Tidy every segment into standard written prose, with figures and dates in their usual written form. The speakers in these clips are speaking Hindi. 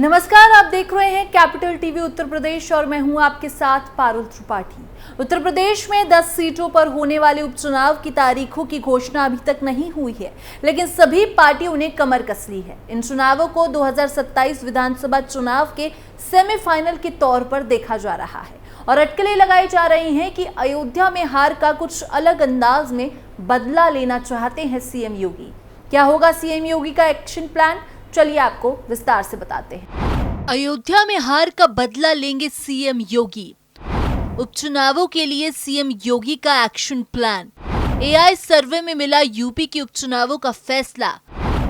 नमस्कार, आप देख रहे हैं कैपिटल टीवी उत्तर प्रदेश और मैं हूं आपके साथ पारुल त्रिपाठी। उत्तर प्रदेश में 10 सीटों पर होने वाले उपचुनाव की तारीखों की घोषणा अभी तक नहीं हुई है, लेकिन सभी पार्टियों ने कमर कस ली है। इन चुनावों को 2027 विधानसभा चुनाव के सेमीफाइनल के तौर पर देखा जा रहा है और अटकलें लगाई जा रही हैं कि अयोध्या में हार का कुछ अलग अंदाज में बदला लेना चाहते हैं सीएम योगी। क्या होगा सीएम योगी का एक्शन प्लान, चलिए आपको विस्तार से बताते हैं। अयोध्या में हार का बदला लेंगे सीएम योगी। उपचुनावों के लिए सीएम योगी का एक्शन प्लान। एआई सर्वे में मिला यूपी के उपचुनावों का फैसला।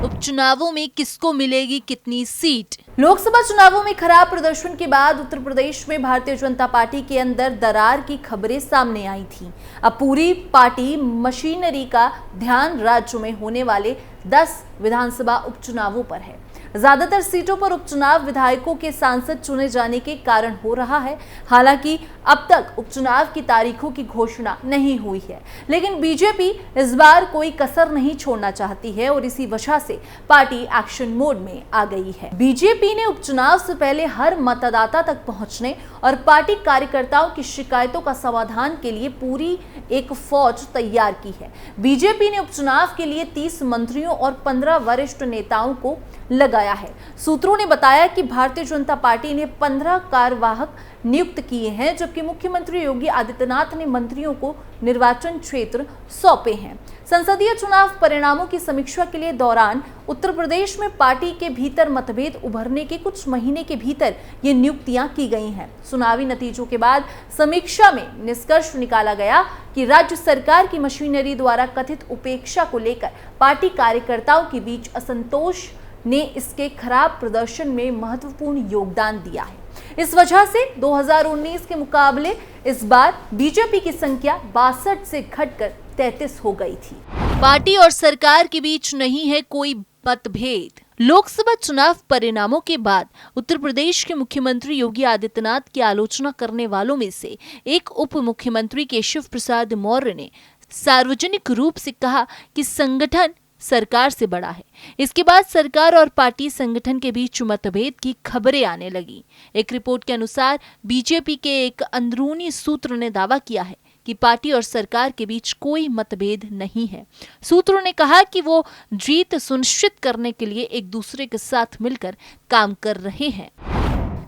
उपचुनावों में किसको मिलेगी कितनी सीट। लोकसभा चुनावों में खराब प्रदर्शन के बाद उत्तर प्रदेश में भारतीय जनता पार्टी के अंदर दरार की खबरें सामने आई थी। अब पूरी पार्टी मशीनरी का ध्यान राज्य में होने वाले 10 विधानसभा उपचुनावों पर है। ज्यादातर सीटों पर उपचुनाव विधायकों के सांसद चुने जाने के कारण हो रहा है। हालांकि अब तक उपचुनाव की तारीखों की घोषणा नहीं हुई है, लेकिन बीजेपी इस बार कोई कसर नहीं छोड़ना चाहती है और इसी वजह से पार्टी एक्शन मोड में आ गई है। बीजेपी ने उपचुनाव से पहले हर मतदाता तक पहुंचने और पार्टी कार्यकर्ताओं की शिकायतों का समाधान के लिए पूरी एक फौज तैयार की है। बीजेपी ने उपचुनाव के लिए 30 मंत्रियों और 15 वरिष्ठ नेताओं को लगाया है। सूत्रों ने बताया कि भारतीय जनता पार्टी ने 15 कार्यवाहक नियुक्त किए हैं, जबकि मुख्यमंत्री योगी आदित्यनाथ ने मंत्रियों को निर्वाचन क्षेत्र सौंपे हैं। संसदीय चुनाव परिणामों की समीक्षा के लिए दौरान उत्तर प्रदेश में पार्टी के भीतर मतभेद उभरने के कुछ महीने के भीतर ये नियुक्तियां की गई हैं। चुनावी नतीजों के बाद समीक्षा में निष्कर्ष निकाला गया कि राज्य सरकार की मशीनरी द्वारा कथित उपेक्षा को लेकर पार्टी कार्यकर्ताओं के बीच असंतोष ने इसके खराब प्रदर्शन में महत्वपूर्ण योगदान दिया है। इस वजह से 2019 के मुकाबले इस बार बीजेपी की संख्या 62 से घटकर 33 हो गई थी। पार्टी और सरकार के बीच नहीं है कोई मतभेद। लोकसभा चुनाव परिणामों के बाद उत्तर प्रदेश के मुख्यमंत्री योगी आदित्यनाथ की आलोचना करने वालों में से एक उप मुख्यमंत्री केशव प्रसाद मौर्य ने सार्वजनिक रूप से कहा कि संगठन सरकार से बड़ा है। इसके बाद सरकार और पार्टी संगठन के बीच मतभेद की खबरें आने लगी। एक रिपोर्ट के अनुसार बीजेपी के एक अंदरूनी सूत्र ने दावा किया है कि पार्टी और सरकार के बीच कोई मतभेद नहीं है। सूत्रों ने कहा कि वो जीत सुनिश्चित करने के लिए एक दूसरे के साथ मिलकर काम कर रहे हैं।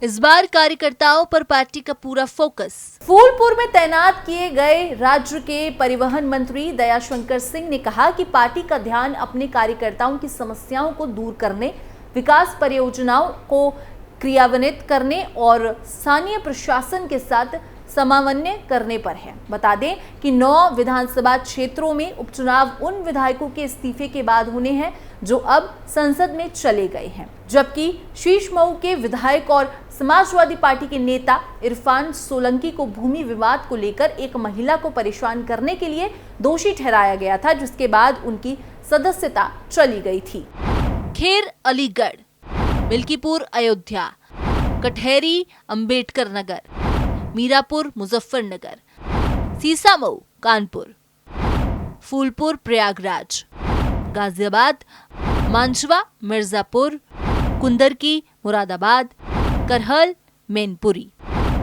इस बार कार्यकर्ताओं पर पार्टी का पूरा फोकस। फूलपुर में तैनात किए गए राज्य के परिवहन मंत्री दयाशंकर सिंह ने कहा कि पार्टी का ध्यान अपने कार्यकर्ताओं की समस्याओं को दूर करने, विकास परियोजनाओं को क्रियान्वित करने और स्थानीय प्रशासन के साथ समन्वय करने पर है। बता दें कि 9 विधानसभा क्षेत्रों में उपचुनाव उन विधायकों के इस्तीफे के बाद होने हैं जो अब संसद में चले गए हैं, जबकि शीश मऊ के विधायक और समाजवादी पार्टी के नेता इरफान सोलंकी को भूमि विवाद को लेकर एक महिला को परेशान करने के लिए दोषी ठहराया गया था, जिसके बाद उनकी सदस्यता चली गई थी। खेर अलीगढ़, मिल्कीपुर अयोध्या, कटहरी अंबेडकर नगर, मीरापुर मुजफ्फरनगर, सीसामऊ कानपुर, फूलपुर प्रयागराज, गाजियाबाद, मांझवा मिर्जापुर, कुंदरकी मुरादाबाद, करहल मैनपुरी।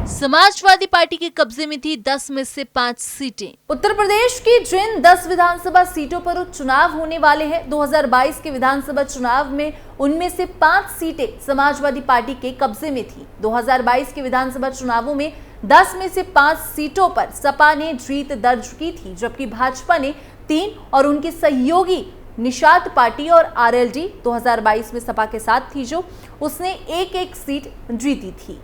समाजवादी पार्टी के कब्जे में थी 10 में से 5 सीटें। उत्तर प्रदेश की जिन 10 विधानसभा सीटों पर चुनाव होने वाले हैं 2022 के विधानसभा चुनाव में, उनमें से 5 सीटें समाजवादी पार्टी के कब्जे में थी। 2022 के विधानसभा चुनावों में 10 में से 5 सीटों पर सपा ने जीत दर्ज की थी, जबकि भाजपा ने 3 और उनकी सहयोगी निषाद पार्टी और आरएलडी 2022 में सपा के साथ थी, जो उसने एक सीट जीती थी।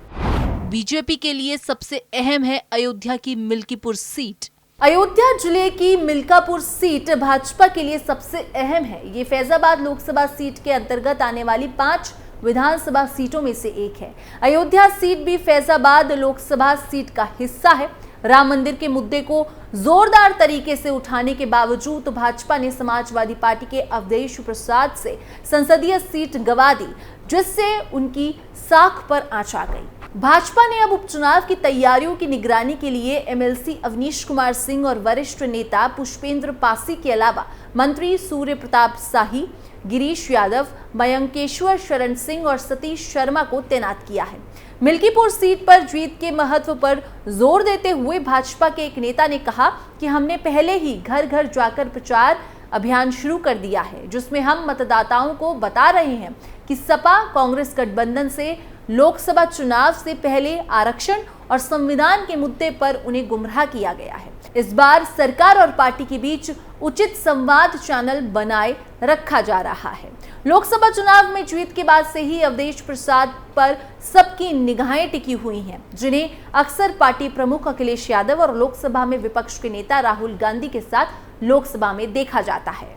बीजेपी के लिए सबसे अहम है अयोध्या की मिल्कीपुर सीट। अयोध्या जिले की मिल्कापुर सीट भाजपा के लिए सबसे अहम है। ये फैजाबाद लोकसभा सीट के अंतर्गत आने वाली 5 विधानसभा सीटों में से एक है। अयोध्या सीट भी फैजाबाद लोकसभा सीट का हिस्सा है। राम मंदिर के मुद्दे को जोरदार तरीके से उठाने के बावजूद भाजपा ने समाजवादी पार्टी के अवधेश प्रसाद से संसदीय सीट गंवा दी, जिससे उनकी साख पर आंच आ गई। भाजपा ने अब उपचुनाव की तैयारियों की निगरानी के लिए एमएलसी अवनीश कुमार सिंह और वरिष्ठ नेता पुष्पेंद्र पासी के अलावा मंत्री सूर्य प्रताप शाही, गिरीश यादव, मयंकेश्वर शरण सिंह और सतीश शर्मा को तैनात किया है। मिल्कीपुर सीट पर जीत के महत्व पर जोर देते हुए भाजपा के एक नेता ने कहा कि हमने पहले ही घर घर जाकर प्रचार अभियान शुरू कर दिया है, जिसमें हम मतदाताओं को बता रहे हैं कि सपा कांग्रेस गठबंधन से लोकसभा चुनाव से पहले आरक्षण और संविधान के मुद्दे पर उन्हें गुमराह किया गया है। इस बार सरकार और पार्टी के बीच उचित संवाद चैनल बनाए रखा जा रहा है। लोकसभा चुनाव में जीत के बाद से ही अवधेश प्रसाद पर सबकी निगाहें टिकी हुई हैं, जिन्हें अक्सर पार्टी प्रमुख अखिलेश यादव और लोकसभा में विपक्ष के नेता राहुल गांधी के साथ लोकसभा में देखा जाता है।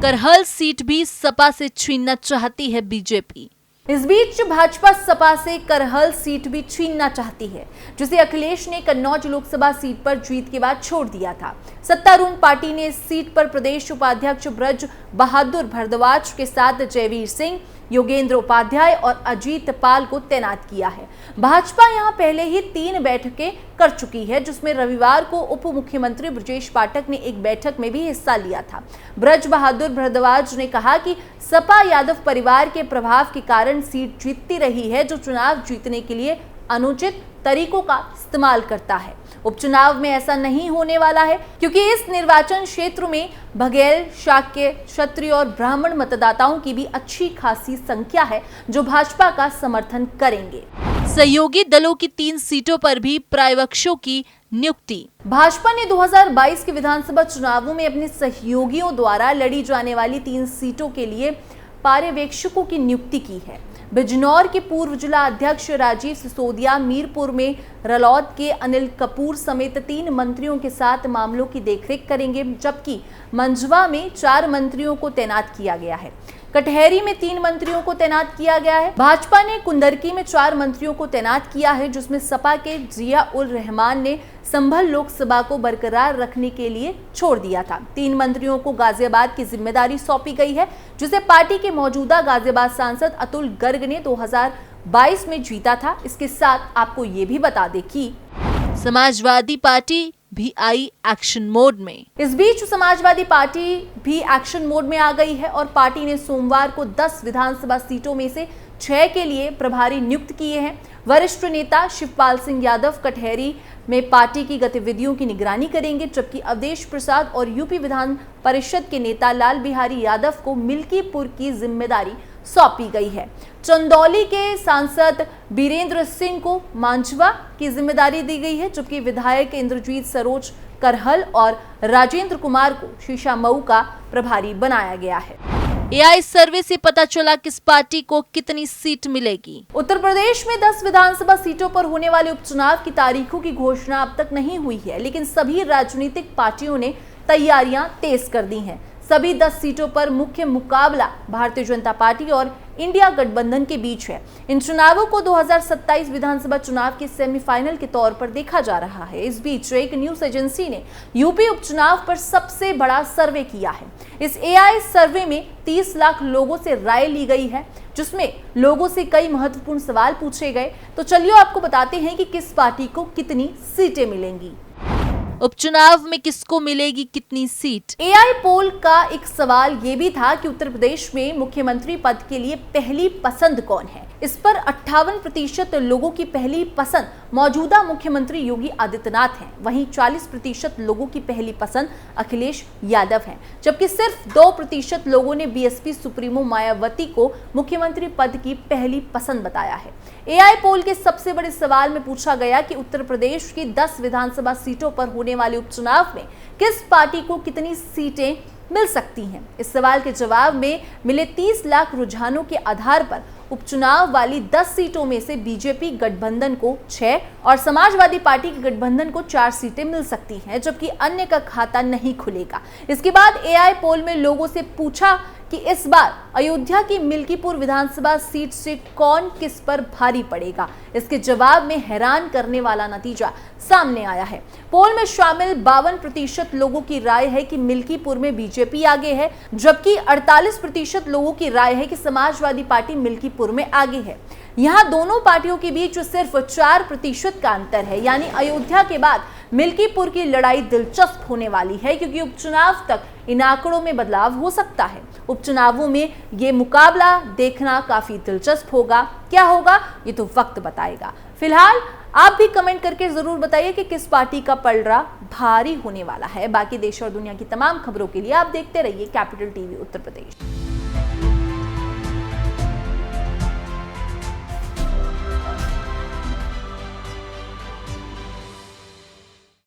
करहल सीट भी सपा से छीनना चाहती है बीजेपी। इस बीच भाजपा सपा से करहल सीट भी छीनना चाहती है, जिसे अखिलेश ने कन्नौज लोकसभा सीट पर जीत के बाद छोड़ दिया था। सत्तारूढ़ पार्टी ने इस सीट पर प्रदेश उपाध्यक्ष ब्रज बहादुर भारद्वाज के साथ जयवीर सिंह, योगेंद्र उपाध्याय और अजीत पाल को तैनात किया है। भाजपा यहां पहले ही 3 बैठकें कर चुकी है, जिसमें रविवार को उप मुख्यमंत्री ब्रजेश पाठक ने एक बैठक में भी हिस्सा लिया था। ब्रज बहादुर भारद्वाज ने कहा कि सपा यादव परिवार के प्रभाव के कारण सीट जीतती रही है, जो चुनाव जीतने के लिए अनुचित तरीकों का इस्तेमाल करता है। उपचुनाव में ऐसा नहीं होने वाला है, क्योंकि इस निर्वाचन क्षेत्र में बघेल, शाक्य, क्षत्रिय और ब्राह्मण मतदाताओं की भी अच्छी खासी संख्या है, जो भाजपा का समर्थन करेंगे। सहयोगी दलों की 3 सीटों पर भी पर्यवेक्षकों की नियुक्ति। भाजपा ने 2022 के विधानसभा चुनावों में अपने सहयोगियों द्वारा लड़ी जाने वाली 3 सीटों के लिए पर्यवेक्षकों की नियुक्ति की है। बिजनौर के पूर्व जिला अध्यक्ष राजीव सिसोदिया मीरपुर में रलौद के अनिल कपूर समेत 3 मंत्रियों के साथ मामलों की देखरेख करेंगे, जबकि मंझवा में 4 मंत्रियों को तैनात किया गया है। कटहरी में 3 मंत्रियों को तैनात किया गया है। भाजपा ने कुंदरकी में 4 मंत्रियों को तैनात किया है, जिसमें सपा के जिया उल रहमान ने संभल लोकसभा को बरकरार रखने के लिए छोड़ दिया था। 3 मंत्रियों को गाजियाबाद की जिम्मेदारी सौंपी गई है, जिसे पार्टी के मौजूदा गाजियाबाद सांसद अतुल गर्ग ने 2022 में जीता था। इसके साथ आपको ये भी बता दें कि समाजवादी पार्टी भी आई एक्शन मोड में। इस बीच समाजवादी पार्टी भी एक्शन मोड में आ गई है और पार्टी ने सोमवार को 10 विधानसभा सीटों में से 6 के लिए प्रभारी नियुक्त किए हैं। वरिष्ठ नेता शिवपाल सिंह यादव कटहरी में पार्टी की गतिविधियों की निगरानी करेंगे, जबकि अवधेश प्रसाद और यूपी विधान परिषद के नेता लाल बिहारी यादव को मिल्कीपुर की जिम्मेदारी सौंपी गई है। चंदौली के सांसद बीरेंद्र सिंह को मांझवा की जिम्मेदारी दी गई है, जबकि विधायक इंद्रजीत सरोज करहल और राजेंद्र कुमार को शीशामऊ का प्रभारी बनाया गया है। एआई सर्वे से पता चला किस पार्टी को कितनी सीट मिलेगी। उत्तर प्रदेश में 10 विधानसभा सीटों पर होने वाले उपचुनाव की तारीखों की घोषणा अब तक नहीं हुई है, लेकिन सभी राजनीतिक पार्टियों ने तैयारियां तेज कर दी हैं। सभी 10 सीटों पर मुख्य मुकाबला भारतीय जनता पार्टी और इंडिया गठबंधन के बीच है। इन चुनावों को 2027 विधानसभा चुनाव के सेमीफाइनल के तौर पर देखा जा रहा है। इस बीच एक न्यूज एजेंसी ने यूपी उपचुनाव पर सबसे बड़ा सर्वे किया है। इस एआई सर्वे में 30 लाख लोगों से राय ली गई है, जिसमें लोगों से कई महत्वपूर्ण सवाल पूछे गए। तो चलिए आपको बताते हैं कि किस पार्टी को कितनी सीटें मिलेंगी। उपचुनाव में किसको मिलेगी कितनी सीट। एआई पोल का एक सवाल ये भी था कि उत्तर प्रदेश में मुख्यमंत्री पद के लिए पहली पसंद कौन है। इस पर 58% लोगों की पहली पसंद मौजूदा मुख्यमंत्री योगी आदित्यनाथ हैं। वहीं 40% लोगों की पहली पसंद अखिलेश यादव हैं, जबकि सिर्फ 2% लोगों ने बीएसपी सुप्रीमो मायावती को मुख्यमंत्री पद की पहली पसंद बताया है। एआई पोल के सबसे बड़े सवाल में पूछा गया कि उत्तर प्रदेश की 10 विधानसभा सीटों पर होने वाले उपचुनाव में किस पार्टी को कितनी सीटें मिल सकती हैं। इस सवाल के जवाब में मिले 30 लाख रुझानों के आधार पर उपचुनाव वाली 10 सीटों में से बीजेपी गठबंधन को 6 और समाजवादी पार्टी के गठबंधन को 4 सीटें मिल सकती हैं, जबकि अन्य का खाता नहीं खुलेगा। इसके बाद एआई पोल में लोगों से पूछा कि इस बार अयोध्या की मिल्कीपुर विधानसभा सीट से कौन किस पर भारी पड़ेगा। इसके जवाब में हैरान करने वाला नतीजा सामने आया है। पोल में शामिल 52% लोगों की राय है कि मिल्कीपुर में बीजेपी आगे है, जबकि 48% लोगों की राय है कि समाजवादी पार्टी मिल्कीपुर में आगे है। यहाँ दोनों पार्टियों के बीच सिर्फ 4% का अंतर है, यानी अयोध्या के बाद मिल्कीपुर की लड़ाई दिलचस्प होने वाली है, क्योंकि उपचुनाव तक इन आंकड़ों में बदलाव हो सकता है। उपचुनावों में ये मुकाबला देखना काफी दिलचस्प होगा। क्या होगा ये तो वक्त बताएगा। फिलहाल आप भी कमेंट करके जरूर बताइए कि किस पार्टी का पलड़ा भारी होने वाला है। बाकी देश और दुनिया की तमाम खबरों के लिए आप देखते रहिए कैपिटल टीवी उत्तर प्रदेश।